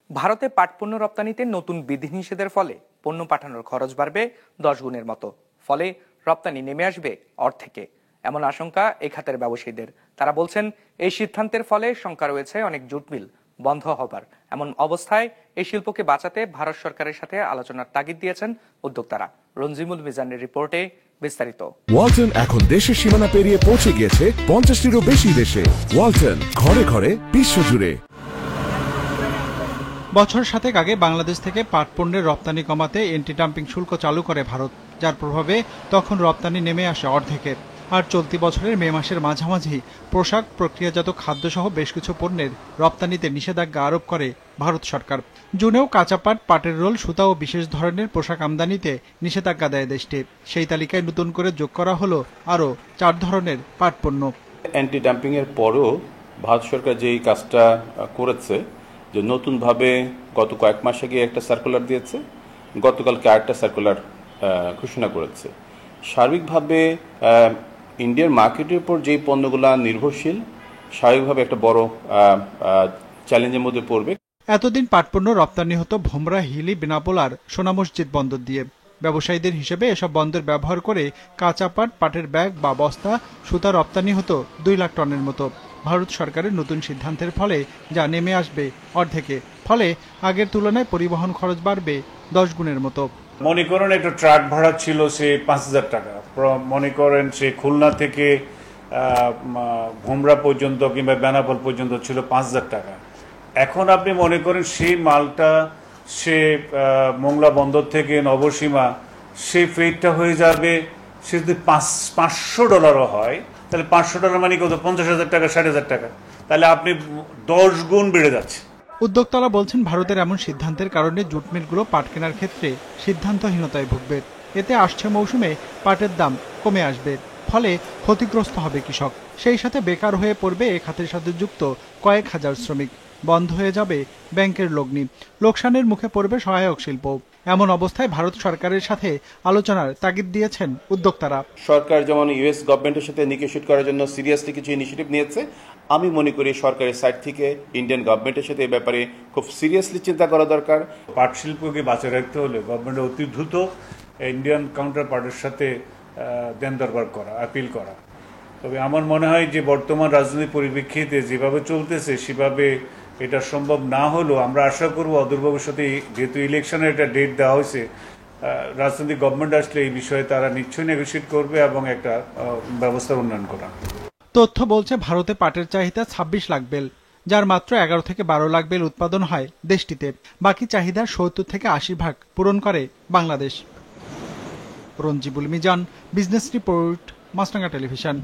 ভারতে পাট পণ্য রপ্তানিতে নতুন বিধিনিষেধের ফলে পণ্য পাঠানোর খরচ বাড়বে 10 গুণের মতো। ফলে রপ্তানি নেমে আসবে অর্ধেকে, এমন আশঙ্কা এই খাতের ব্যবসায়ীদের। তারা বলছেন, এই সিদ্ধান্তের ফলে শঙ্কা রয়েছে অনেক জুট মিল বন্ধ হবার। এমন অবস্থায় এই শিল্পকে বাঁচাতে ভারত সরকারের সাথে আলোচনার তাগিদ দিয়েছেন উদ্যোক্তারা। রঞ্জিমুল মিজানের রিপোর্টে বিস্তারিত। ওয়ালটন এখন দেশের সীমানা পেরিয়ে পৌঁছে গিয়েছে 50টিরও বেশি দেশে। ওয়ালটন, ঘরে ঘরে বিশ্বজুড়ে। বছর 7 আগে বাংলাদেশ থেকে পাট পণ্যের রপ্তানি কমাতে এন্টি ডাম্পিং শুল্ক চালু করে ভারত, যার প্রভাবে তখন রপ্তানি নেমে আসে অর্ধেকে। আর চলতি বছরের মে মাসের মাঝামাঝি পোশাক, প্রক্রিয়াজাত খাদ্যসহ বেশ কিছু পণ্যের রপ্তানিতে নিষেধাজ্ঞা আরোপ করে ভারত সরকার। জুনেও কাঁচা পাট, পাটের রোল, সুতা ও বিশেষ ধরনের পোশাক আমদানিতে নিষেধাজ্ঞা দেয় দেশটি। সেই তালিকায় নতুন করে যোগ করা হলো আরও 4 ধরনের পাট পণ্য। অ্যান্টি ডাম্পিং এর পরও ভারত সরকার যেই কাজটা করেছে, যে নতুনভাবে গত কয়েক মাস আগে একটা সার্কুলার দিয়েছে, গতকালকে আরেকটা সার্কুলার ঘোষণা করেছে। সার্বিকভাবে ইন্ডিয়ার মার্কেটের উপর যেই পণ্যগুলো নির্ভরশীল, স্বাভাবিকভাবে একটা বড় চ্যালেঞ্জের মধ্যে পড়বে। এতদিন পাটপণ্য রপ্তানি হতো ভোমরা, হিলি, বেনাপোল আর সোনা মসজিদ বন্দর দিয়ে। ব্যবসায়ীদের হিসেবে এসব বন্দর ব্যবহার করে কাঁচা পাট, পাটের ব্যাগ বা বস্তা, সুতা রপ্তানি হতো 2 লাখ টনের মতো। ভারত সরকারের নতুন সিদ্ধান্তের ফলে যা নেমে আসবে অর্ধেকে। ফলে আগের তুলনায় পরিবহন খরচ বাড়বে 10 গুণের মতো। মনে করেন একটা ট্রাক ভাড়া ছিল সে 5000 টাকা, মনে করেন সে খুলনা থেকে ভোমরা পর্যন্ত কিংবা বেনাপোল পর্যন্ত ছিল 5000 টাকা। এখন আপনি মনে করেন সেই মালটা সে মোংলা বন্দর থেকে নবসীমা, সেই ফ্রেটটা হয়ে যাবে, সে যদি $500 হয়, তাহলে $500 মানে কত? 50,000 টাকা, 60,000 টাকা। তাহলে আপনি 10 গুণ বেড়ে যাচ্ছে। উদ্যোক্তারা বলছেন, ভারতের এমন সিদ্ধান্তের কারণে জুট মিলগুলো পাট কেনার ক্ষেত্রে সিদ্ধান্তহীনতায় ভুগবে। এতে আসছে মৌসুমে পাটের দাম কমে আসবে, ফলে ক্ষতিগ্রস্ত হবে কৃষক। সেই সাথে বেকার হয়ে পড়বে এ খাতের সাথে যুক্ত কয়েক হাজার শ্রমিক। বন্ধ হয়ে যাবে ব্যাংকের লগ্নি, লোকসানের মুখে পড়বে সহায়ক শিল্প। এমন অবস্থায় ভারত সরকারের সাথে আলোচনার তাগিদ দিয়েছেন উদ্যোক্তারা। সরকার যেমন ইউএস গভর্নমেন্টের সাথে নেগোশিয়েট করার জন্য সিরিয়াসলি কিছু ইনিশিয়েটিভ নিয়েছে, আমি মনে করি সরকারের সাইড থেকে ইন্ডিয়ান গভর্নমেন্টের সাথে এই ব্যাপারে খুব সিরিয়াসলি চিন্তা করা দরকার। পাট শিল্পকে বাঁচিয়ে রাখতে হলে গভর্নমেন্ট অতি দ্রুত ইন্ডিয়ান কাউন্টার পার্টের সাথে দেন দরবার করা, আপিল করা। তবে আমার মনে হয় যে বর্তমান রাজনৈতিক পরিপ্রেক্ষিতে যেভাবে চলতেছে সেভাবে এটা সম্ভব না হলেও আমরা আশা করব অদূর ভবিষ্যতে, যেহেতু ইলেকশনের একটা ডেট দেওয়া হয়েছে, রাজনৈতিক গভর্নমেন্ট আসলে এই বিষয়ে তারা নিশ্চয়ই নেগোশিয়েট করবে এবং একটা ব্যবস্থার উন্নয়ন করা। তথ্য বলছে, ভারতে পাটের চাহিদা 26 লাখ বেল, যার মাত্র 11 থেকে 12 লাখ বেল উৎপাদন হয় দেশটিতে। বাকি চাহিদার 70 থেকে 80% পূরণ করে বাংলাদেশ। রঞ্জিবুল মিজান, বিজনেস রিপোর্ট, মাছরাঙা টেলিভিশন।